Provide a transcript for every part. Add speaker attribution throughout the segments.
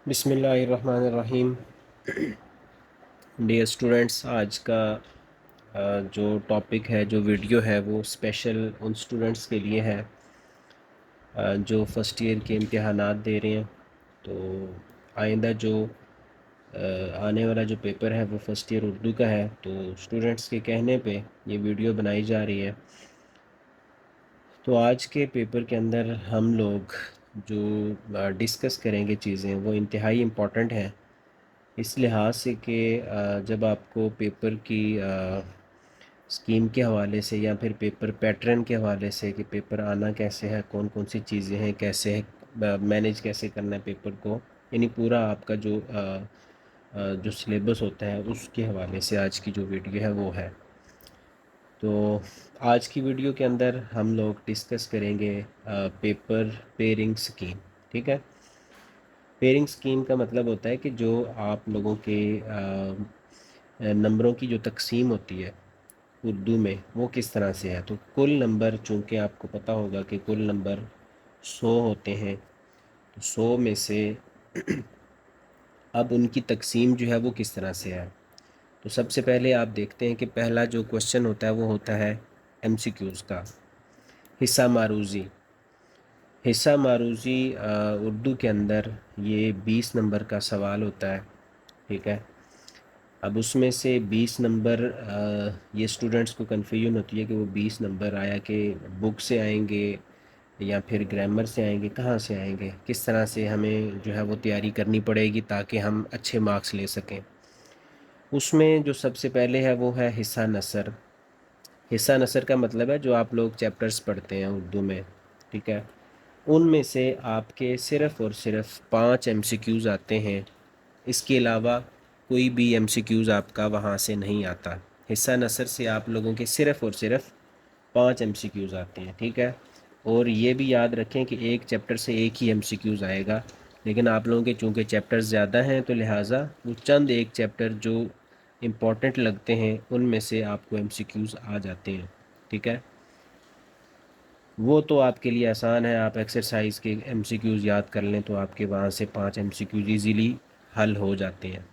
Speaker 1: بسم اللہ الرحمن الرحیم۔ ڈیئر اسٹوڈنٹس، آج کا جو ٹاپک ہے، جو ویڈیو ہے، وہ اسپیشل ان اسٹوڈنٹس کے لیے ہے جو فرسٹ ایئر کے امتحانات دے رہے ہیں۔ تو آئندہ جو آنے والا جو پیپر ہے وہ فرسٹ ایئر اردو کا ہے، تو اسٹوڈنٹس کے کہنے پہ یہ ویڈیو بنائی جا رہی ہے۔ تو آج کے پیپر کے اندر ہم لوگ جو ڈسکس کریں گے چیزیں، وہ انتہائی امپورٹنٹ ہیں، اس لحاظ سے کہ جب آپ کو پیپر کی اسکیم کے حوالے سے یا پھر پیپر پیٹرن کے حوالے سے کہ پیپر آنا کیسے ہے، کون کون سی چیزیں ہیں، کیسے مینیج کیسے کرنا ہے پیپر کو، یعنی پورا آپ کا جو سلیبس ہوتا ہے اس کے حوالے سے آج کی جو ویڈیو ہے وہ ہے۔ تو آج کی ویڈیو کے اندر ہم لوگ ڈسکس کریں گے پیپر پیئرنگ سکیم، ٹھیک ہے۔ پیئرنگ سکیم کا مطلب ہوتا ہے کہ جو آپ لوگوں کے نمبروں کی جو تقسیم ہوتی ہے اردو میں، وہ کس طرح سے ہے۔ تو کل نمبر، چونکہ آپ کو پتہ ہوگا کہ کل نمبر 100 ہوتے ہیں، تو 100 میں سے اب ان کی تقسیم جو ہے وہ کس طرح سے ہے۔ تو سب سے پہلے آپ دیکھتے ہیں کہ پہلا جو کوشچن ہوتا ہے وہ ہوتا ہے ایم سی کیوز کا، حصہ معروضی۔ حصہ معروضی اردو کے اندر یہ 20 نمبر کا سوال ہوتا ہے، ٹھیک ہے۔ اب اس میں سے 20 نمبر یہ اسٹوڈنٹس کو کنفیوژن ہوتی ہے کہ وہ 20 نمبر آیا کہ بک سے آئیں گے یا پھر گرامر سے آئیں گے، کہاں سے آئیں گے، کس طرح سے ہمیں جو ہے وہ تیاری کرنی پڑے گی تاکہ ہم اچھے مارکس لے سکیں۔ اس میں جو سب سے پہلے ہے وہ ہے حصہ نثر۔ حصہ نثر کا مطلب ہے جو آپ لوگ چیپٹرز پڑھتے ہیں اردو میں، ٹھیک ہے، ان میں سے آپ کے صرف اور صرف 5 ایم سی کیوز آتے ہیں، اس کے علاوہ کوئی بھی ایم سی کیوز آپ کا وہاں سے نہیں آتا۔ حصہ نثر سے آپ لوگوں کے صرف اور صرف 5 ایم سی کیوز آتے ہیں، ٹھیک ہے۔ اور یہ بھی یاد رکھیں کہ ایک چیپٹر سے ایک ہی ایم سی کیوز آئے گا، لیکن آپ لوگوں کے چونکہ چیپٹر زیادہ ہیں تو لہٰذا وہ چند ایک چیپٹر جو امپورٹنٹ لگتے ہیں ان میں سے آپ کو ایم سی کیوز آ جاتے ہیں، ٹھیک ہے۔ وہ تو آپ کے لیے آسان ہے، آپ ایکسرسائز کے ایم سی کیوز یاد کر لیں تو آپ کے وہاں سے 5 ایم سی کیوز ایزیلی حل ہو جاتے ہیں۔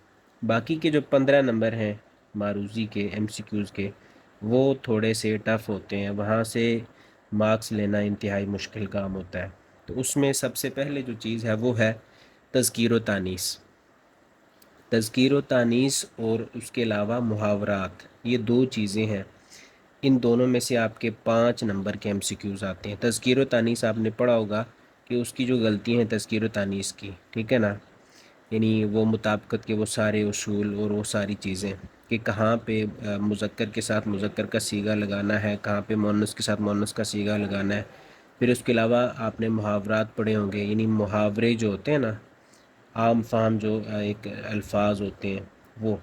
Speaker 1: باقی کے جو 15 نمبر ہیں معروضی کے ایم سی کیوز کے، وہ تھوڑے سے ٹف ہوتے ہیں، وہاں سے مارکس لینا انتہائی مشکل کام ہوتا ہے۔ تو اس میں سب سے پہلے جو چیز ہے وہ ہے تذکیر و تانیث۔ تذکیر و تانیث اور اس کے علاوہ محاورات، یہ دو چیزیں ہیں، ان دونوں میں سے آپ کے 5 نمبر کے ایم سی کیوز آتے ہیں۔ تذکیر و تانیث آپ نے پڑھا ہوگا کہ اس کی جو غلطی ہیں تذکیر و تانیث کی، ٹھیک ہے نا، یعنی وہ مطابقت کے وہ سارے اصول اور وہ ساری چیزیں کہ کہاں پہ مذکر کے ساتھ مذکر کا صیغہ لگانا ہے، کہاں پہ مؤنث کے ساتھ مؤنث کا صیغہ لگانا ہے۔ پھر اس کے علاوہ آپ نے محاورات پڑھے ہوں گے، یعنی محاورے جو ہوتے ہیں نا، عام فہم جو ایک الفاظ ہوتے ہیں، وہ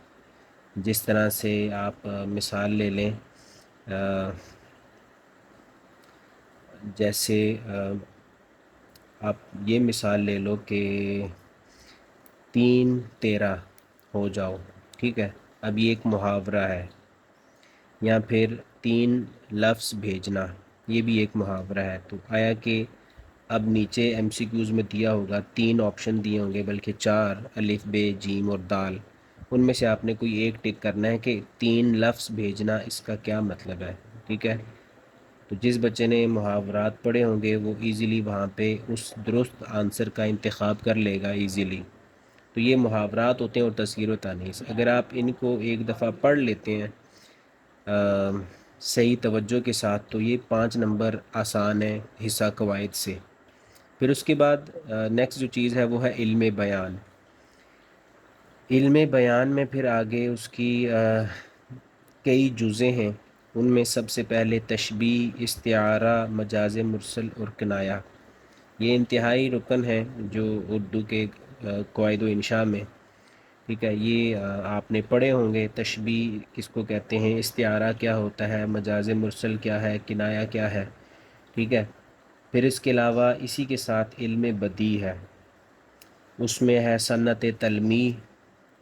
Speaker 1: جس طرح سے آپ مثال لے لیں، جیسے آپ یہ مثال لے لو کہ 3 13 ہو جاؤ، ٹھیک ہے، اب یہ ایک محاورہ ہے۔ یا پھر 3 لفظ بھیجنا، یہ بھی ایک محاورہ ہے۔ تو آیا کہ اب نیچے ایم سی کیوز میں دیا ہوگا، 3 آپشن دیے ہوں گے، بلکہ 4، الف ب جیم اور دال، ان میں سے آپ نے کوئی ایک ٹک کرنا ہے کہ 3 لفظ بھیجنا اس کا کیا مطلب ہے، ٹھیک ہے۔ تو جس بچے نے محاورات پڑھے ہوں گے وہ ایزیلی وہاں پہ اس درست آنسر کا انتخاب کر لے گا ایزیلی۔ تو یہ محاورات ہوتے ہیں اور تذکیر و تانیث، اگر آپ ان کو ایک دفعہ پڑھ لیتے ہیں صحیح توجہ کے ساتھ تو یہ 5 نمبر آسان ہے حصہ قواعد سے۔ پھر اس کے بعد نیکسٹ جو چیز ہے وہ ہے علم بیان۔ علم بیان میں پھر آگے اس کی کئی جزءیں ہیں، ان میں سب سے پہلے تشبیہ، استعارہ، مجاز مرسل اور کنایہ، یہ انتہائی رکن ہے جو اردو کے قواعد و انشاء میں، ٹھیک ہے۔ یہ آپ نے پڑھے ہوں گے، تشبیہ کس کو کہتے ہیں، استعارہ کیا ہوتا ہے، مجاز مرسل کیا ہے، کنایہ کیا ہے، ٹھیک ہے۔ پھر اس کے علاوہ اسی کے ساتھ علم بدیع ہے، اس میں ہے صنعت تلمیح،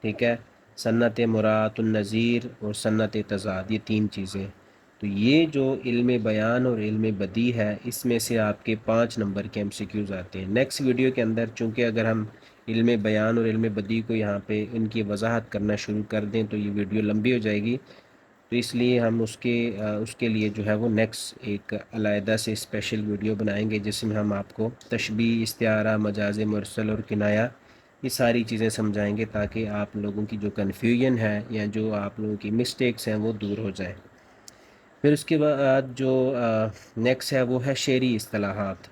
Speaker 1: ٹھیک ہے، صنعت مراعات النظیر اور صنعت تضاد، یہ 3 چیزیں۔ تو یہ جو علم بیان اور علم بدیع ہے، اس میں سے آپ کے 5 نمبر کے ایم سی کیوز آتے ہیں۔ نیکسٹ ویڈیو کے اندر چونکہ اگر ہم علم بیان اور علم بدیع کو یہاں پہ ان کی وضاحت کرنا شروع کر دیں تو یہ ویڈیو لمبی ہو جائے گی، تو اس لیے ہم اس کے لیے جو ہے وہ نیکسٹ ایک علیحدہ سے اسپیشل ویڈیو بنائیں گے، جس میں ہم آپ کو تشبیہ، استعارہ، مجاز مرسل اور کنایہ یہ ساری چیزیں سمجھائیں گے، تاکہ آپ لوگوں کی جو کنفیوژن ہے یا جو آپ لوگوں کی مسٹیکس ہیں وہ دور ہو جائیں۔ پھر اس کے بعد جو نیکسٹ ہے وہ ہے شعری اصطلاحات،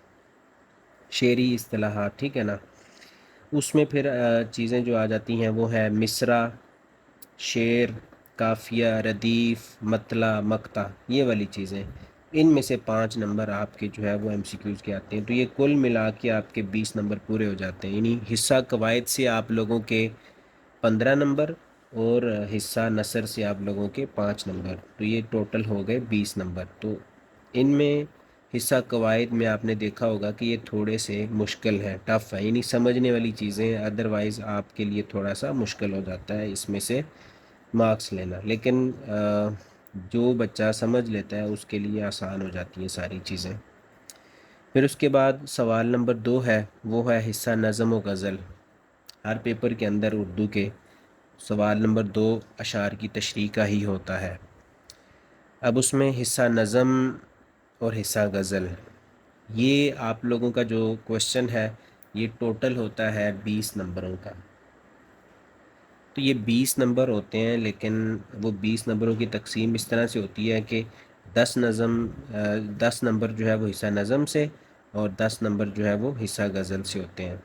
Speaker 1: شعری اصطلاحات، ٹھیک ہے نا۔ اس میں پھر چیزیں جو آ جاتی ہیں وہ ہے مصرع، شعر، قافیہ، ردیف، مطلع، مقطع، یہ والی چیزیں، ان میں سے 5 نمبر آپ کے جو ہے وہ ایم سی کیوز کے آتے ہیں، تو یہ کل ملا کے آپ کے 20 نمبر پورے ہو جاتے ہیں، یعنی حصہ قواعد سے آپ لوگوں کے 15 نمبر اور حصہ نثر سے آپ لوگوں کے 5 نمبر، تو یہ ٹوٹل ہو گئے 20 نمبر۔ تو ان میں حصہ قواعد میں آپ نے دیکھا ہوگا کہ یہ تھوڑے سے مشکل ہے، ٹف ہے، یعنی سمجھنے والی چیزیں ہیں، ادروائز آپ کے لیے تھوڑا سا مشکل ہو جاتا ہے اس میں سے مارکس لینا، لیکن جو بچہ سمجھ لیتا ہے اس کے لیے آسان ہو جاتی ہیں ساری چیزیں۔ پھر اس کے بعد سوال نمبر 2 ہے، وہ ہے حصہ نظم و غزل۔ ہر پیپر کے اندر اردو کے سوال نمبر 2 اشعار کی تشریح کا ہی ہوتا ہے۔ اب اس میں حصہ نظم اور حصہ غزل، یہ آپ لوگوں کا جو کوشچن ہے یہ ٹوٹل ہوتا ہے 20 نمبروں کا، تو یہ 20 نمبر ہوتے ہیں، لیکن وہ 20 نمبروں کی تقسیم اس طرح سے ہوتی ہے کہ 10 نمبر جو ہے وہ حصہ نظم سے اور 10 نمبر جو ہے وہ حصہ غزل سے ہوتے ہیں۔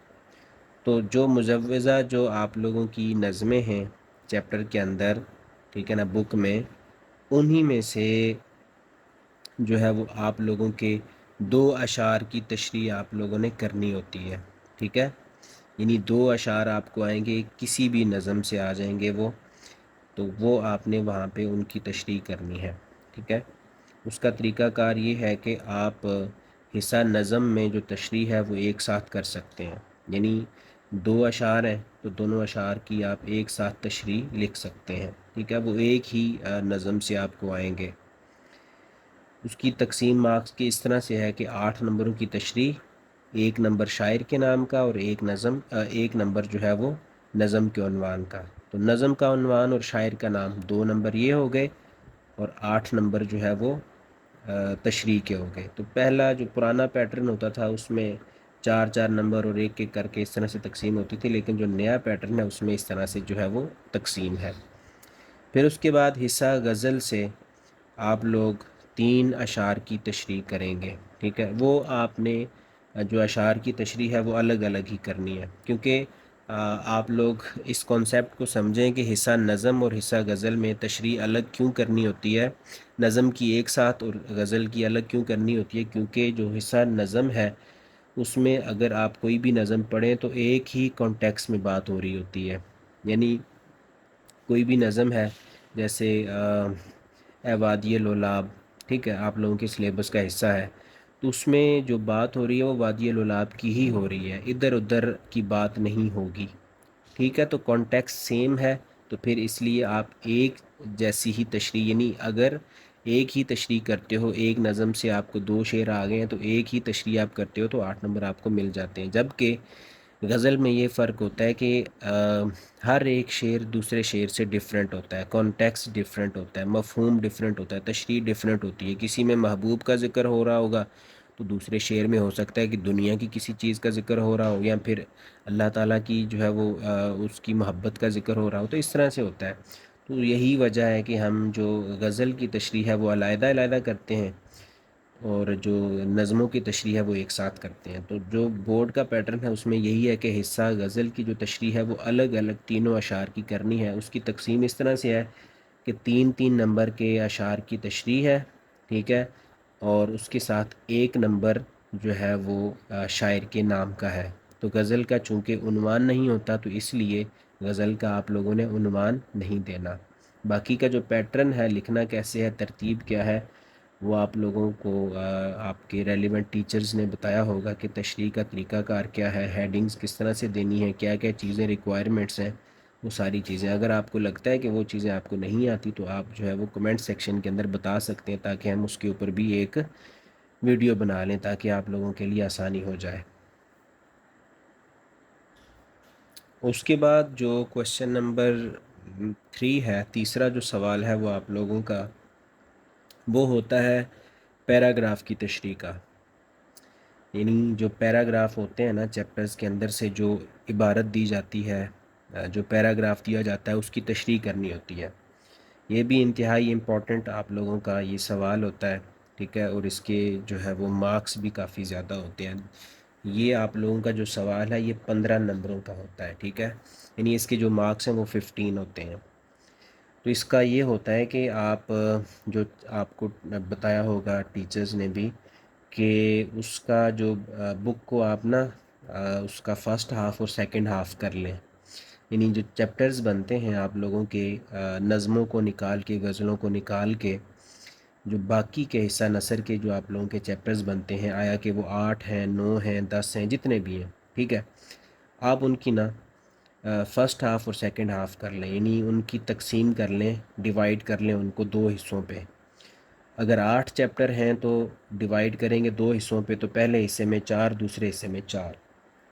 Speaker 1: تو جو مجوزہ جو آپ لوگوں کی نظمیں ہیں چیپٹر کے اندر، ٹھیک ہے نا، بک میں، انہی میں سے جو ہے وہ آپ لوگوں کے 2 اشعار کی تشریح آپ لوگوں نے کرنی ہوتی ہے، ٹھیک ہے، یعنی 2 اشعار آپ کو آئیں گے، کسی بھی نظم سے آ جائیں گے وہ، تو وہ آپ نے وہاں پہ ان کی تشریح کرنی ہے، ٹھیک ہے۔ اس کا طریقہ کار یہ ہے کہ آپ حصہ نظم میں جو تشریح ہے وہ ایک ساتھ کر سکتے ہیں، یعنی 2 اشعار ہیں تو دونوں اشعار کی آپ ایک ساتھ تشریح لکھ سکتے ہیں، ٹھیک ہے، وہ ایک ہی نظم سے آپ کو آئیں گے۔ اس کی تقسیم مارکس کی اس طرح سے ہے کہ 8 نمبروں کی تشریح، 1 نمبر شاعر کے نام کا اور ایک نمبر جو ہے وہ نظم کے عنوان کا، تو نظم کا عنوان اور شاعر کا نام 2 نمبر یہ ہو گئے، اور 8 نمبر جو ہے وہ تشریح کے ہو گئے۔ تو پہلا جو پرانا پیٹرن ہوتا تھا اس میں 4 نمبر اور ایک ایک کر کے اس طرح سے تقسیم ہوتی تھی، لیکن جو نیا پیٹرن ہے اس میں اس طرح سے جو ہے وہ تقسیم ہے۔ پھر اس کے بعد حصہ غزل سے آپ لوگ 3 اشعار کی تشریح کریں گے، ٹھیک ہے، وہ آپ نے جو اشعار کی تشریح ہے وہ الگ الگ ہی کرنی ہے، کیونکہ آپ لوگ اس کانسیپٹ کو سمجھیں کہ حصہ نظم اور حصہ غزل میں تشریح الگ کیوں کرنی ہوتی ہے، نظم کی ایک ساتھ اور غزل کی الگ کیوں کرنی ہوتی ہے، کیونکہ جو حصہ نظم ہے اس میں اگر آپ کوئی بھی نظم پڑھیں تو ایک ہی کانٹیکس میں بات ہو رہی ہوتی ہے، یعنی کوئی بھی نظم ہے جیسے اے وادی لولاب، ٹھیک ہے، آپ لوگوں کے سلیبس کا حصہ ہے، تو اس میں جو بات ہو رہی ہے وہ وادی لولاب کی ہی ہو رہی ہے، ادھر ادھر کی بات نہیں ہوگی، ٹھیک ہے، تو کانٹیکس سیم ہے، تو پھر اس لیے آپ ایک جیسی ہی تشریح، یعنی اگر ایک ہی تشریح کرتے ہو، ایک نظم سے آپ کو 2 شعر آ گئے ہیں تو ایک ہی تشریح آپ کرتے ہو تو 8 نمبر آپ کو مل جاتے ہیں، جبکہ غزل میں یہ فرق ہوتا ہے کہ ہر ایک شعر دوسرے شعر سے ڈیفرنٹ ہوتا ہے، کانٹیکس ڈیفرنٹ ہوتا ہے، مفہوم ڈیفرنٹ ہوتا ہے، تشریح ڈیفرنٹ ہوتی ہے، کسی میں محبوب کا ذکر ہو رہا ہوگا تو دوسرے شعر میں ہو سکتا ہے کہ دنیا کی کسی چیز کا ذکر ہو رہا ہو، یا پھر اللہ تعالیٰ کی جو ہے وہ اس کی محبت کا ذکر ہو رہا ہو، تو اس طرح سے ہوتا ہے، تو یہی وجہ ہے کہ ہم جو غزل کی تشریح ہے وہ علیحدہ علیحدہ کرتے ہیں اور جو نظموں کی تشریح ہے وہ ایک ساتھ کرتے ہیں۔ تو جو بورڈ کا پیٹرن ہے اس میں یہی ہے کہ حصہ غزل کی جو تشریح ہے وہ الگ الگ تینوں اشعار کی کرنی ہے، اس کی تقسیم اس طرح سے ہے کہ 3 نمبر کے اشعار کی تشریح ہے، ٹھیک ہے، اور اس کے ساتھ 1 نمبر جو ہے وہ شاعر کے نام کا ہے، تو غزل کا چونکہ عنوان نہیں ہوتا تو اس لیے غزل کا آپ لوگوں نے عنوان نہیں دینا۔ باقی کا جو پیٹرن ہے، لکھنا کیسے ہے، ترتیب کیا ہے، وہ آپ لوگوں کو آپ کے ریلیونٹ ٹیچرز نے بتایا ہوگا کہ تشریح کا طریقہ کار کیا ہے، ہیڈنگز کس طرح سے دینی ہے، کیا کیا چیزیں ریکوائرمنٹس ہیں، وہ ساری چیزیں، اگر آپ کو لگتا ہے کہ وہ چیزیں آپ کو نہیں آتی تو آپ جو ہے وہ کمنٹ سیکشن کے اندر بتا سکتے ہیں، تاکہ ہم اس کے اوپر بھی ایک ویڈیو بنا لیں تاکہ آپ لوگوں کے لیے آسانی ہو جائے۔ اس کے بعد جو کوشچن نمبر 3 ہے، تیسرا جو سوال ہے وہ آپ لوگوں کا وہ ہوتا ہے پیراگراف کی تشریح کا، یعنی جو پیراگراف ہوتے ہیں نا چیپٹرز کے اندر سے جو عبارت دی جاتی ہے، جو پیراگراف دیا جاتا ہے اس کی تشریح کرنی ہوتی ہے۔ یہ بھی انتہائی امپورٹنٹ آپ لوگوں کا یہ سوال ہوتا ہے، ٹھیک ہے، اور اس کے جو ہے وہ مارکس بھی کافی زیادہ ہوتے ہیں۔ یہ آپ لوگوں کا جو سوال ہے یہ 15 نمبروں کا ہوتا ہے، ٹھیک ہے، یعنی اس کے جو مارکس ہیں وہ 15 ہوتے ہیں۔ تو اس کا یہ ہوتا ہے کہ آپ جو آپ کو بتایا ہوگا ٹیچرز نے بھی کہ اس کا جو بک کو آپ نا اس کا فرسٹ ہاف اور سیکنڈ ہاف کر لیں، یعنی جو چیپٹرز بنتے ہیں آپ لوگوں کے نظموں کو نکال کے، غزلوں کو نکال کے، جو باقی کے حصہ نثر کے جو آپ لوگوں کے چیپٹرز بنتے ہیں، آیا کہ وہ 8 ہیں، 9 ہیں، 10 ہیں، جتنے بھی ہیں، ٹھیک ہے، آپ ان کی نا فرسٹ ہاف اور سیکنڈ ہاف کر لیں، یعنی ان کی تقسیم کر لیں، ڈیوائیڈ کر لیں ان کو 2 حصوں پہ۔ اگر 8 چیپٹر ہیں تو ڈیوائیڈ کریں گے 2 حصوں پہ، تو پہلے حصے میں 4، دوسرے حصے میں 4،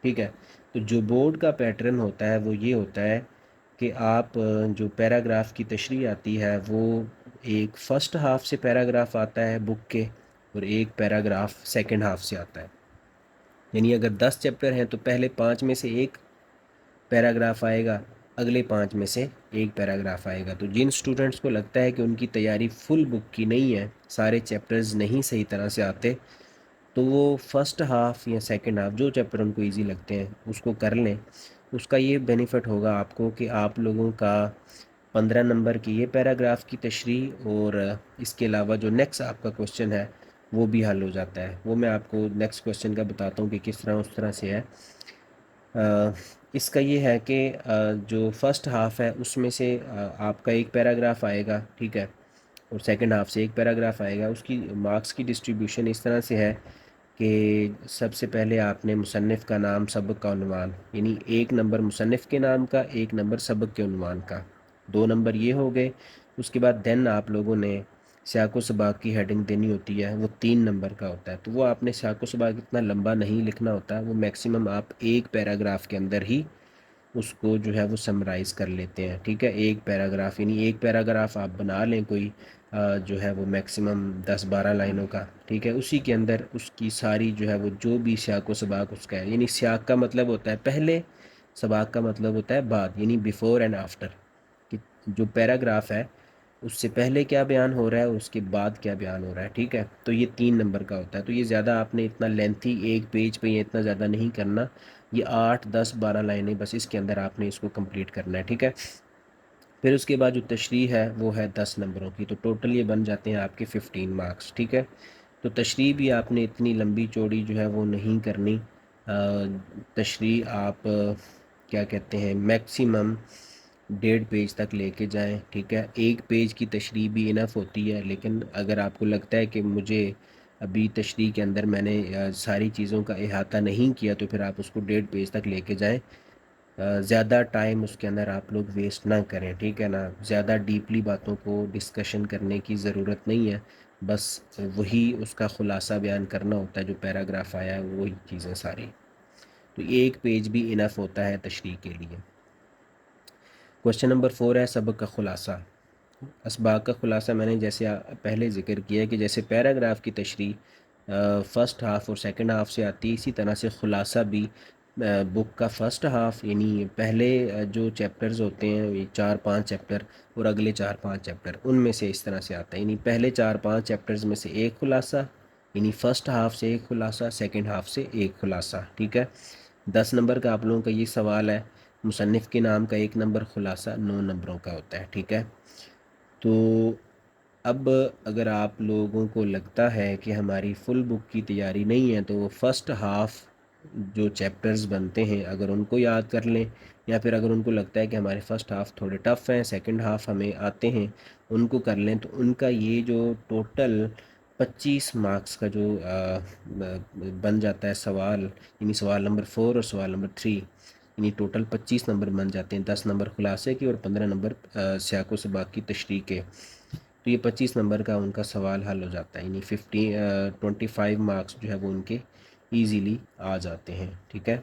Speaker 1: ٹھیک ہے۔ تو جو بورڈ کا پیٹرن ہوتا ہے وہ یہ ہوتا ہے کہ آپ جو پیراگراف کی تشریح آتی ہے وہ ایک فرسٹ ہاف سے پیراگراف آتا ہے بک کے، اور ایک پیراگراف سیکنڈ ہاف سے آتا ہے، یعنی اگر 10 چیپٹر ہیں تو پہلے 5 میں سے ایک پیراگراف آئے گا، اگلے 5 میں سے ایک پیراگراف آئے گا۔ تو جن سٹوڈنٹس کو لگتا ہے کہ ان کی تیاری فل بک کی نہیں ہے، سارے چیپٹرز نہیں صحیح طرح سے آتے، تو وہ فرسٹ ہاف یا سیکنڈ ہاف جو چیپٹر ان کو ایزی لگتے ہیں اس کو کر لیں۔ اس کا یہ بینیفٹ ہوگا آپ کو کہ آپ لوگوں کا 15 نمبر کی یہ پیراگراف کی تشریح، اور اس کے علاوہ جو نیکسٹ آپ کا کوشچن ہے وہ بھی حل ہو جاتا ہے۔ وہ میں آپ کو نیکسٹ کوشچن کا بتاتا ہوں کہ کس طرح اس طرح سے ہے۔ اس کا یہ ہے کہ جو فرسٹ ہاف ہے اس میں سے آپ کا ایک پیراگراف آئے گا، ٹھیک ہے، اور سیکنڈ ہاف سے ایک پیراگراف آئے گا۔ اس کی مارکس کی ڈسٹریبیوشن اس طرح سے ہے کہ سب سے پہلے آپ نے مصنف کا نام، سبق کا عنوان، یعنی 1 نمبر مصنف کے نام کا، 1 نمبر سبق کے عنوان کا، 2 نمبر یہ ہو گئے۔ اس کے بعد دین آپ لوگوں نے سیاق و سباق کی ہیڈنگ دینی ہوتی ہے، وہ 3 نمبر کا ہوتا ہے۔ تو وہ آپ نے سیاق و سباق اتنا لمبا نہیں لکھنا ہوتا، وہ میکسیمم آپ ایک پیراگراف کے اندر ہی اس کو جو ہے وہ سمرائز کر لیتے ہیں، ٹھیک ہے، ایک پیراگراف، یعنی ایک پیراگراف آپ بنا لیں کوئی جو ہے وہ میکسیمم 10-12 لائنوں کا، ٹھیک ہے، اسی کے اندر اس کی ساری جو ہے وہ جو بھی سیاق و سباق اس کا ہے، یعنی سیاق کا مطلب ہوتا ہے پہلے، سباق کا مطلب ہوتا ہے بعد، یعنی بیفور اینڈ آفٹر، کہ جو پیراگراف ہے اس سے پہلے کیا بیان ہو رہا ہے اور اس کے بعد کیا بیان ہو رہا ہے، ٹھیک ہے۔ تو یہ 3 نمبر کا ہوتا ہے، تو یہ زیادہ آپ نے اتنا لینتھی ایک پیج پہ یہ اتنا زیادہ نہیں کرنا، یہ 8، 10، 12 لائنیں بس اس کے اندر آپ نے اس کو کمپلیٹ کرنا ہے، ٹھیک ہے۔ پھر اس کے بعد جو تشریح ہے وہ ہے 10 نمبروں کی، تو ٹوٹل یہ بن جاتے ہیں آپ کے 15 مارکس، ٹھیک ہے۔ تو تشریح بھی آپ نے اتنی لمبی چوڑی جو ہے وہ نہیں کرنی، تشریح آپ کیا کہتے ہیں میکسیمم 1.5 پیج تک لے کے جائیں، ٹھیک ہے، 1 پیج کی تشریح بھی انف ہوتی ہے، لیکن اگر آپ کو لگتا ہے کہ مجھے ابھی تشریح کے اندر میں نے ساری چیزوں کا احاطہ نہیں کیا، تو پھر آپ اس کو 1.5 پیج تک لے کے جائیں، زیادہ ٹائم اس کے اندر آپ لوگ ویسٹ نہ کریں، ٹھیک ہے نا، زیادہ ڈیپلی باتوں کو ڈسکشن کرنے کی ضرورت نہیں ہے، بس وہی اس کا خلاصہ بیان کرنا ہوتا ہے، جو پیراگراف آیا ہے وہی چیزیں ساری، تو 1 پیج بھی انف ہوتا ہے تشریح کے لیے۔ کوشچن نمبر 4 ہے سبق کا خلاصہ۔ اسباق کا خلاصہ میں نے جیسے پہلے ذکر کیا ہے کہ جیسے پیراگراف کی تشریح فرسٹ ہاف اور سیکنڈ ہاف سے آتی ہے، اسی طرح سے خلاصہ بھی بک کا فرسٹ ہاف، یعنی پہلے جو چیپٹرز ہوتے ہیں یہ 4-5 چیپٹر اور اگلے 4-5 چیپٹر، ان میں سے اس طرح سے آتا ہے، یعنی پہلے 4-5 چیپٹرز میں سے ایک خلاصہ، یعنی فرسٹ ہاف سے ایک خلاصہ، سیکنڈ ہاف سے ایک خلاصہ، ٹھیک ہے۔ 10 نمبر کا آپ لوگوں کا یہ سوال ہے، مصنف کے نام کا 1 نمبر، خلاصہ 9 نمبروں کا ہوتا ہے، ٹھیک ہے۔ تو اب اگر آپ لوگوں کو لگتا ہے کہ ہماری فل بک کی تیاری نہیں ہے، تو وہ فرسٹ ہاف جو چیپٹرز بنتے ہیں اگر ان کو یاد کر لیں، یا پھر اگر ان کو لگتا ہے کہ ہمارے فرسٹ ہاف تھوڑے ٹف ہیں، سیکنڈ ہاف ہمیں آتے ہیں، ان کو کر لیں، تو ان کا یہ جو ٹوٹل 25 مارکس کا جو بن جاتا ہے سوال، یعنی سوال نمبر 4 اور سوال نمبر 3، یعنی ٹوٹل 25 نمبر بن جاتے ہیں، 10 نمبر خلاصے کے اور 15 نمبر سیاق و سباق کی تشریح کے، تو یہ 25 نمبر کا ان کا سوال حل ہو جاتا ہے، یعنی 25 مارکس جو ہے وہ ان کے ایزیلی آ جاتے ہیں، ٹھیک ہے۔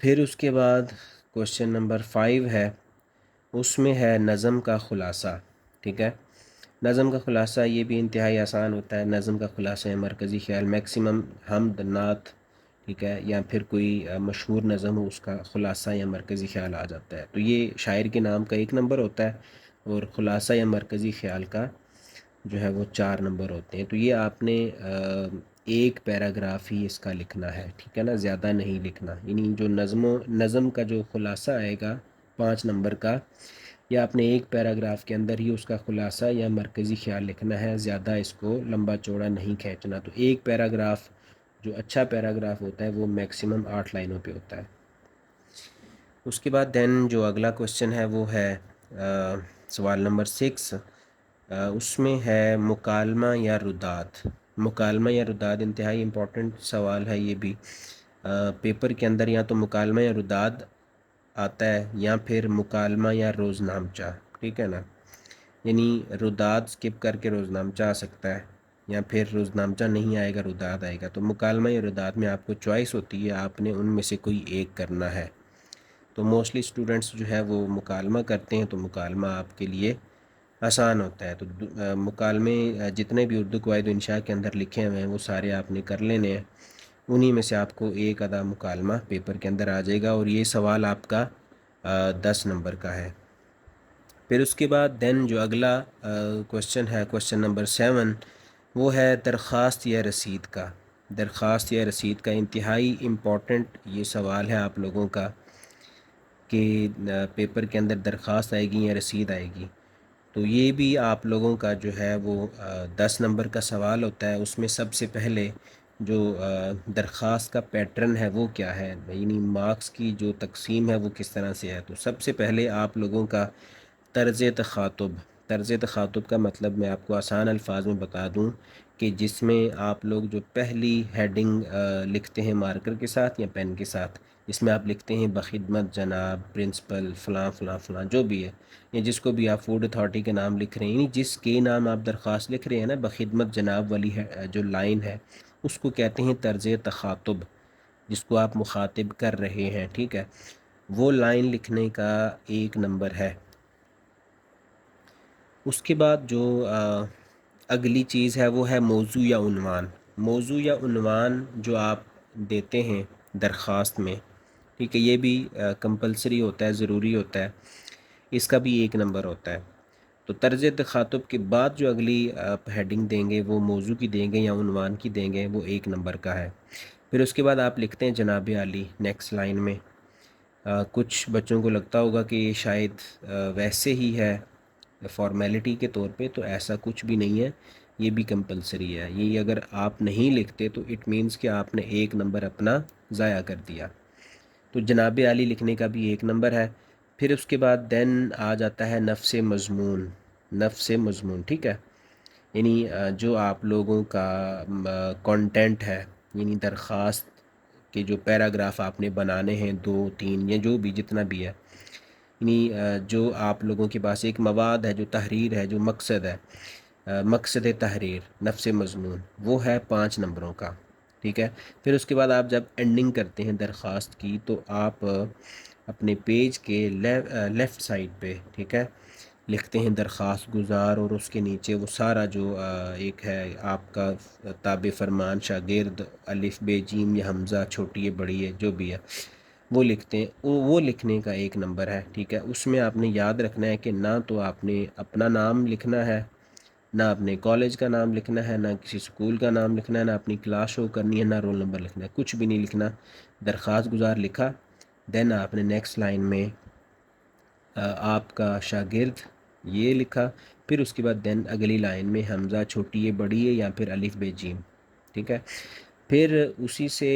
Speaker 1: پھر اس کے بعد کوشچن نمبر 5 ہے، اس میں ہے نظم کا خلاصہ، ٹھیک ہے۔ نظم کا خلاصہ یہ بھی انتہائی آسان ہوتا ہے۔ نظم کا خلاصہ ہے مرکزی خیال، میکسیمم حمد نعت، ٹھیک ہے، یا پھر کوئی مشہور نظم ہو اس کا خلاصہ یا مرکزی خیال آ جاتا ہے۔ تو یہ شاعر کے نام کا 1 نمبر ہوتا ہے، اور خلاصہ یا مرکزی خیال کا جو ہے وہ 4 نمبر ہوتے ہیں۔ تو یہ آپ نے ایک پیراگراف ہی اس کا لکھنا ہے، ٹھیک ہے نا، زیادہ نہیں لکھنا۔ یعنی جو نظم کا جو خلاصہ آئے گا 5 نمبر کا، یا آپ نے ایک پیراگراف کے اندر ہی اس کا خلاصہ یا مرکزی خیال لکھنا ہے، زیادہ اس کو لمبا چوڑا نہیں کھینچنا۔ تو ایک پیراگراف جو اچھا پیراگراف ہوتا ہے وہ میکسیمم 8 لائنوں پہ ہوتا ہے۔ اس کے بعد دین جو اگلا کوشچن ہے وہ ہے سوال نمبر 6، اس میں ہے مکالمہ یا رداد۔ مکالمہ یا رداد انتہائی امپورٹنٹ سوال ہے یہ بھی۔ پیپر کے اندر یا تو مکالمہ یا رداد آتا ہے، یا پھر مکالمہ یا روزنامچہ، ٹھیک ہے نا۔ یعنی رداد سکپ کر کے روزنامچہ آ سکتا ہے، یا پھر روزنامچہ نہیں آئے گا، رداد آئے گا۔ تو مکالمہ یا رداد میں آپ کو چوائس ہوتی ہے، آپ نے ان میں سے کوئی ایک کرنا ہے۔ تو موسٹلی اسٹوڈنٹس جو ہے وہ مکالمہ کرتے ہیں، تو مکالمہ آپ کے لیے آسان ہوتا ہے۔ تو مکالمے جتنے بھی اردو قواعد و انشاء کے اندر لکھے ہوئے ہیں وہ سارے آپ نے کر لینے ہیں، انہی میں سے آپ کو ایک آدھا مکالمہ پیپر کے اندر آ جائے گا، اور یہ سوال آپ کا 10 نمبر کا ہے۔ پھر اس کے بعد دین جو اگلا کوشچن ہے، کوشچن نمبر 7، وہ ہے درخواست یا رسید کا۔ درخواست یا رسید کا انتہائی امپورٹنٹ یہ سوال ہے آپ لوگوں کا، کہ پیپر کے اندر درخواست آئے گی یا رسید آئے گی۔ تو یہ بھی آپ لوگوں کا جو ہے وہ 10 نمبر کا سوال ہوتا ہے۔ اس میں سب سے پہلے جو درخواست کا پیٹرن ہے وہ کیا ہے، یعنی مارکس کی جو تقسیم ہے وہ کس طرح سے ہے۔ تو سب سے پہلے آپ لوگوں کا طرز تخاطب۔ طرز تخاطب کا مطلب میں آپ کو آسان الفاظ میں بتا دوں کہ جس میں آپ لوگ جو پہلی ہیڈنگ لکھتے ہیں مارکر کے ساتھ یا پین کے ساتھ، جس میں آپ لکھتے ہیں بخدمت جناب پرنسپل فلاں فلاں فلاں جو بھی ہے، یا جس کو بھی آپ فوڈ اتھارٹی کے نام لکھ رہے ہیں، یعنی جس کے نام آپ درخواست لکھ رہے ہیں نا، بخدمت جناب والی جو لائن ہے اس کو کہتے ہیں طرز تخاطب، جس کو آپ مخاطب کر رہے ہیں، ٹھیک ہے۔ وہ لائن لکھنے کا 1 نمبر ہے۔ اس کے بعد جو اگلی چیز ہے وہ ہے موضوع یا عنوان۔ موضوع یا عنوان جو آپ دیتے ہیں درخواست میں، ٹھیک ہے، یہ بھی کمپلسری ہوتا ہے، ضروری ہوتا ہے، اس کا بھی 1 نمبر ہوتا ہے۔ تو طرز تخاطب کے بعد جو اگلی آپ ہیڈنگ دیں گے وہ موضوع کی دیں گے یا عنوان کی دیں گے، وہ 1 نمبر کا ہے۔ پھر اس کے بعد آپ لکھتے ہیں جناب عالی نیکسٹ لائن میں۔ کچھ بچوں کو لگتا ہوگا کہ یہ شاید ویسے ہی ہے فارمیلٹی کے طور پہ، تو ایسا کچھ بھی نہیں ہے، یہ بھی کمپلسری ہے۔ یہ اگر آپ نہیں لکھتے تو اٹ مینس کہ آپ نے 1 نمبر اپنا ضائع کر دیا۔ تو جناب عالی لکھنے کا بھی 1 نمبر ہے۔ پھر اس کے بعد دین آ جاتا ہے نفس مضمون۔ نفس مضمون، ٹھیک ہے، یعنی جو آپ لوگوں کا کانٹینٹ ہے، یعنی درخواست کے جو پیراگراف آپ نے بنانے ہیں 2 3 یا جو بھی جتنا بھی ہے، یعنی جو آپ لوگوں کے پاس ایک مواد ہے، جو تحریر ہے، جو مقصد ہے، مقصد تحریر نفس مضمون، وہ ہے 5 نمبروں کا، ٹھیک ہے۔ پھر اس کے بعد آپ جب اینڈنگ کرتے ہیں درخواست کی تو آپ اپنے پیج کے لیفٹ سائڈ پہ، ٹھیک ہے، لکھتے ہیں درخواست گزار، اور اس کے نیچے وہ سارا جو ایک ہے آپ کا تابع فرمان شاگرد الف بے جیم یا حمزہ چھوٹی ہے بڑی ہے جو بھی ہے وہ لکھتے ہیں، وہ لکھنے کا 1 نمبر ہے، ٹھیک ہے۔ اس میں آپ نے یاد رکھنا ہے کہ نہ تو آپ نے اپنا نام لکھنا ہے، نہ اپنے کالج کا نام لکھنا ہے، نہ کسی سکول کا نام لکھنا ہے، نہ اپنی کلاس شو کرنی ہے، نہ رول نمبر لکھنا ہے، کچھ بھی نہیں لکھنا۔ درخواست گزار لکھا، دین آپ نے نیکسٹ لائن میں آپ کا شاگرد یہ لکھا، پھر اس کے بعد دین اگلی لائن میں حمزہ چھوٹی ہے بڑی ہے یا پھر الف بے جیم، ٹھیک ہے۔ پھر اسی سے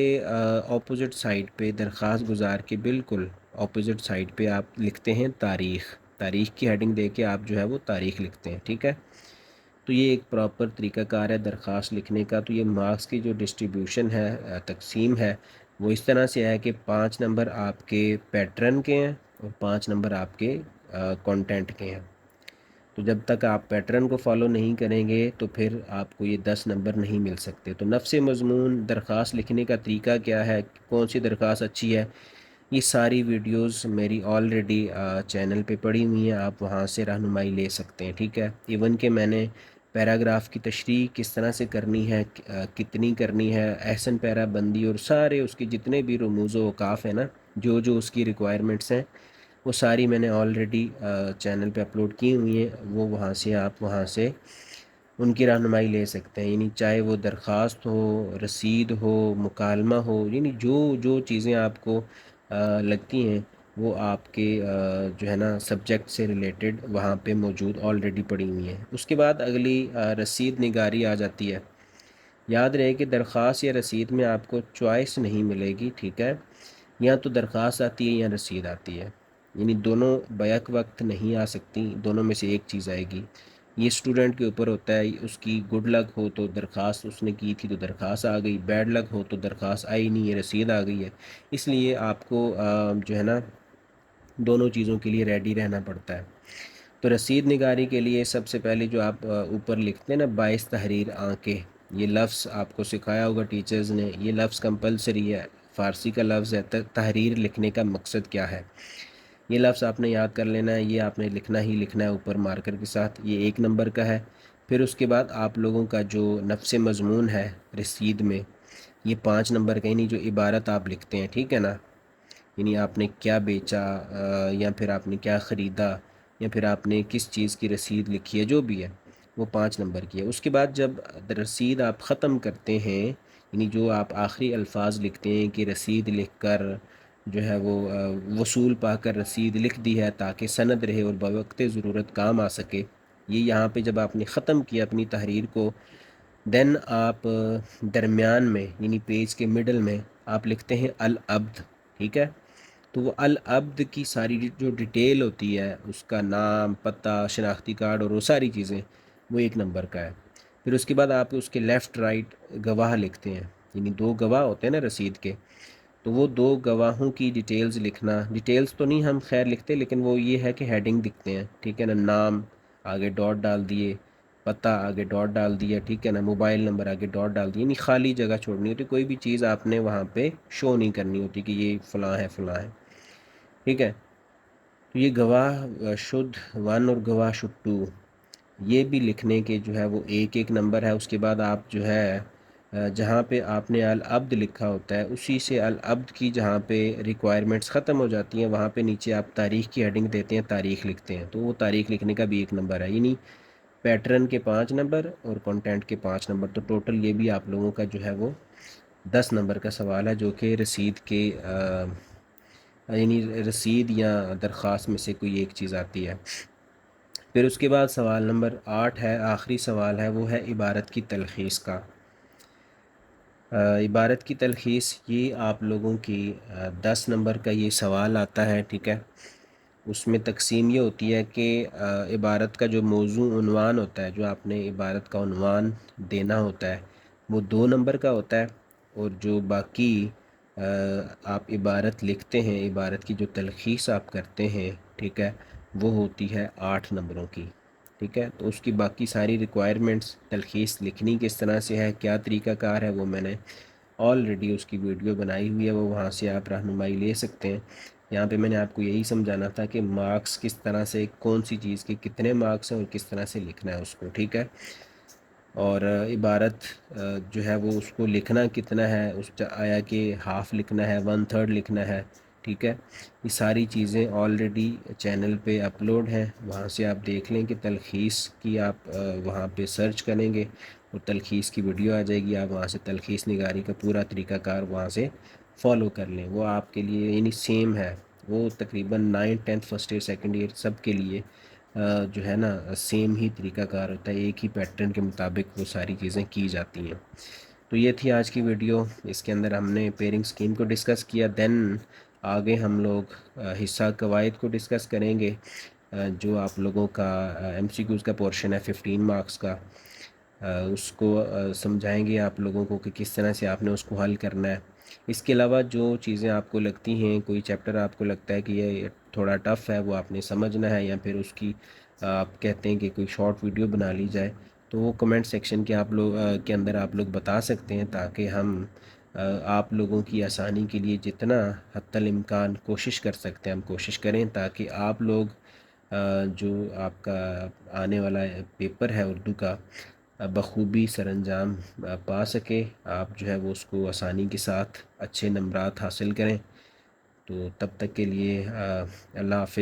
Speaker 1: اپوزٹ سائڈ پہ درخواست گزار کے بالکل اپوزٹ سائڈ پہ آپ لکھتے ہیں تاریخ۔ تاریخ کی ہیڈنگ دے کے آپ جو ہے وہ تاریخ لکھتے ہیں، ٹھیک ہے۔ تو یہ ایک پراپر طریقہ کار ہے درخواست لکھنے کا۔ تو یہ مارکس کی جو ڈسٹریبیوشن ہے، تقسیم ہے، وہ اس طرح سے ہے کہ 5 نمبر آپ کے پیٹرن کے ہیں اور 5 نمبر آپ کے کانٹینٹ کے ہیں۔ تو جب تک آپ پیٹرن کو فالو نہیں کریں گے تو پھر آپ کو یہ 10 نمبر نہیں مل سکتے۔ تو نفس مضمون درخواست لکھنے کا طریقہ کیا ہے، کون سی درخواست اچھی ہے، یہ ساری ویڈیوز میری آلریڈی چینل پہ پڑی ہوئی ہیں، آپ وہاں سے رہنمائی لے سکتے ہیں، ٹھیک ہے۔ ایون کہ میں نے پیراگراف کی تشریح کس طرح سے کرنی ہے، کتنی کرنی ہے، احسن پیرا بندی اور سارے اس کے جتنے بھی رموز و اوقاف ہیں نا، جو اس کی ریکوائرمنٹس ہیں، وہ ساری میں نے آلریڈی چینل پہ اپلوڈ کی ہوئی ہیں۔ وہ آپ وہاں سے ان کی رہنمائی لے سکتے ہیں، یعنی چاہے وہ درخواست ہو، رسید ہو، مکالمہ ہو، یعنی جو چیزیں آپ کو لگتی ہیں وہ آپ کے جو ہے نا سبجیکٹ سے ریلیٹڈ وہاں پہ موجود آلریڈی پڑی ہوئی ہیں۔ اس کے بعد اگلی رسید نگاری آ جاتی ہے۔ یاد رہے کہ درخواست یا رسید میں آپ کو چوائس نہیں ملے گی، ٹھیک ہے۔ یا تو درخواست آتی ہے یا رسید آتی ہے، یعنی دونوں بیک وقت نہیں آ سکتی، دونوں میں سے ایک چیز آئے گی۔ یہ اسٹوڈنٹ کے اوپر ہوتا ہے، اس کی گڈ لک ہو تو درخواست اس نے کی تھی تو درخواست آ گئی، بیڈ لک ہو تو درخواست آئی نہیں، یہ رسید آ گئی ہے۔ اس لیے آپ کو جو ہے نا دونوں چیزوں کے لیے ریڈی رہنا پڑتا ہے۔ تو رسید نگاری کے لیے سب سے پہلے جو آپ اوپر لکھتے ہیں نا، باعث تحریر آنکھیں، یہ لفظ آپ کو سکھایا ہوگا ٹیچرز نے، یہ لفظ کمپلسری ہے، فارسی کا لفظ ہے۔ تحریر لکھنے کا مقصد کیا ہے، یہ لفظ آپ نے یاد کر لینا ہے، یہ آپ نے لکھنا ہی لکھنا ہے اوپر مارکر کے ساتھ، یہ 1 نمبر کا ہے۔ پھر اس کے بعد آپ لوگوں کا جو نفس مضمون ہے رسید میں، یہ 5 نمبر کا، یعنی جو عبارت آپ لکھتے ہیں، ٹھیک ہے نا، یعنی آپ نے کیا بیچا، یا پھر آپ نے کیا خریدا، یا پھر آپ نے کس چیز کی رسید لکھی ہے، جو بھی ہے وہ 5 نمبر کی ہے۔ اس کے بعد جب رسید آپ ختم کرتے ہیں، یعنی جو آپ آخری الفاظ لکھتے ہیں کہ رسید لکھ کر جو ہے وہ وصول پا کر رسید لکھ دی ہے تاکہ سند رہے اور بوقت ضرورت کام آ سکے، یہ یہاں پہ جب آپ نے ختم کیا اپنی تحریر کو، دین آپ درمیان میں یعنی پیج کے مڈل میں آپ لکھتے ہیں العبد، ٹھیک ہے۔ تو وہ العبد کی ساری جو ڈیٹیل ہوتی ہے، اس کا نام، پتہ، شناختی کارڈ اور وہ ساری چیزیں، وہ 1 نمبر کا ہے۔ پھر اس کے بعد آپ اس کے لیفٹ رائٹ گواہ لکھتے ہیں، یعنی 2 گواہ ہوتے ہیں نا رسید کے، تو وہ 2 گواہوں کی ڈیٹیلز لکھنا، ڈیٹیلز تو نہیں ہم خیر لکھتے، لیکن وہ یہ ہے کہ ہیڈنگ دکھتے ہیں، ٹھیک ہے نا، نام آگے ڈاٹ ڈال دیے، پتہ آگے ڈاٹ ڈال دیا، ٹھیک ہے نا، موبائل نمبر آگے ڈاٹ ڈال دیا، یعنی خالی جگہ چھوڑنی ہوتی، کوئی بھی چیز آپ نے وہاں پہ شو نہیں کرنی ہوتی کہ یہ فلاں ہے فلاں ہے، ٹھیک ہے۔ تو یہ گواہ شدھ 1 اور گواہ شدھ 2، یہ بھی لکھنے کے جو ہے وہ 1 نمبر ہے۔ اس کے بعد آپ جو ہے جہاں پہ آپ نے العبد لکھا ہوتا ہے، اسی سے العبد کی جہاں پہ ریکوائرمنٹس ختم ہو جاتی ہیں، وہاں پہ نیچے آپ تاریخ کی ہیڈنگ دیتے ہیں، تاریخ لکھتے ہیں، تو وہ تاریخ لکھنے کا بھی 1 نمبر ہے، یعنی پیٹرن کے 5 نمبر اور کنٹینٹ کے 5 نمبر، تو ٹوٹل یہ بھی آپ لوگوں کا جو ہے وہ 10 نمبر کا سوال ہے، جو کہ رسید کے یعنی رسید یا درخواست میں سے کوئی ایک چیز آتی ہے۔ پھر اس کے بعد سوال نمبر 8 ہے، آخری سوال ہے، وہ ہے عبارت کی تلخیص کا۔ عبارت کی تلخیص یہ آپ لوگوں کی 10 نمبر کا یہ سوال آتا ہے، ٹھیک ہے۔ اس میں تقسیم یہ ہوتی ہے کہ عبارت کا جو موضوع عنوان ہوتا ہے، جو آپ نے عبارت کا عنوان دینا ہوتا ہے، وہ 2 نمبر کا ہوتا ہے، اور جو باقی آپ عبارت لکھتے ہیں، عبارت کی جو تلخیص آپ کرتے ہیں، ٹھیک ہے، وہ ہوتی ہے 8 نمبروں کی، ٹھیک ہے۔ تو اس کی باقی ساری ریکوائرمنٹس، تلخیص لکھنی کس طرح سے ہے، کیا طریقہ کار ہے، وہ میں نے آلریڈی اس کی ویڈیو بنائی ہوئی ہے، وہ وہاں سے آپ رہنمائی لے سکتے ہیں۔ یہاں پہ میں نے آپ کو یہی سمجھانا تھا کہ مارکس کس طرح سے، کون سی چیز کے کتنے مارکس ہیں اور کس طرح سے لکھنا ہے اس کو، ٹھیک ہے۔ اور عبارت جو ہے وہ اس کو لکھنا کتنا ہے، اس آیا کہ ہاف لکھنا ہے، 1/3 لکھنا ہے، ٹھیک ہے۔ یہ ساری چیزیں آلریڈی چینل پہ اپلوڈ ہیں، وہاں سے آپ دیکھ لیں کہ تلخیص کی آپ وہاں پہ سرچ کریں گے اور تلخیص کی ویڈیو آ جائے گی، آپ وہاں سے تلخیص نگاری کا پورا طریقہ کار وہاں سے فالو کر لیں، وہ آپ کے لیے یعنی سیم ہے، وہ تقریباً 9th 10th first year second year سب کے لیے جو ہے نا سیم ہی طریقہ کار ہوتا ہے، ایک ہی پیٹرن کے مطابق وہ ساری چیزیں کی جاتی ہیں۔ تو یہ تھی آج کی ویڈیو، اس کے اندر ہم نے پیئرنگ سکیم کو ڈسکس کیا، دین آگے ہم لوگ حصہ قواعد کو ڈسکس کریں گے، جو آپ لوگوں کا ایم سی کیوز کا پورشن ہے 15 مارکس کا، اس کو سمجھائیں گے آپ لوگوں کو کہ کس طرح سے آپ نے اس کو حل کرنا ہے۔ اس کے علاوہ جو چیزیں آپ کو لگتی ہیں، کوئی چیپٹر آپ کو لگتا ہے کہ یہ تھوڑا ٹف ہے، وہ آپ نے سمجھنا ہے، یا پھر اس کی آپ کہتے ہیں کہ کوئی شارٹ ویڈیو بنا لی جائے، تو وہ کمنٹ سیکشن کے آپ لوگ کے اندر آپ لوگ بتا سکتے ہیں، تاکہ ہم آپ لوگوں کی آسانی کے لیے جتنا حتی الامکان کوشش کر سکتے ہیں ہم کوشش کریں، تاکہ آپ لوگ جو آپ کا آنے والا پیپر ہے اردو کا بخوبی سر انجام پا سکیں، آپ جو ہے وہ اس کو آسانی کے ساتھ اچھے نمبرات حاصل کریں۔ تو تب تک کے لیے اللہ حافظ۔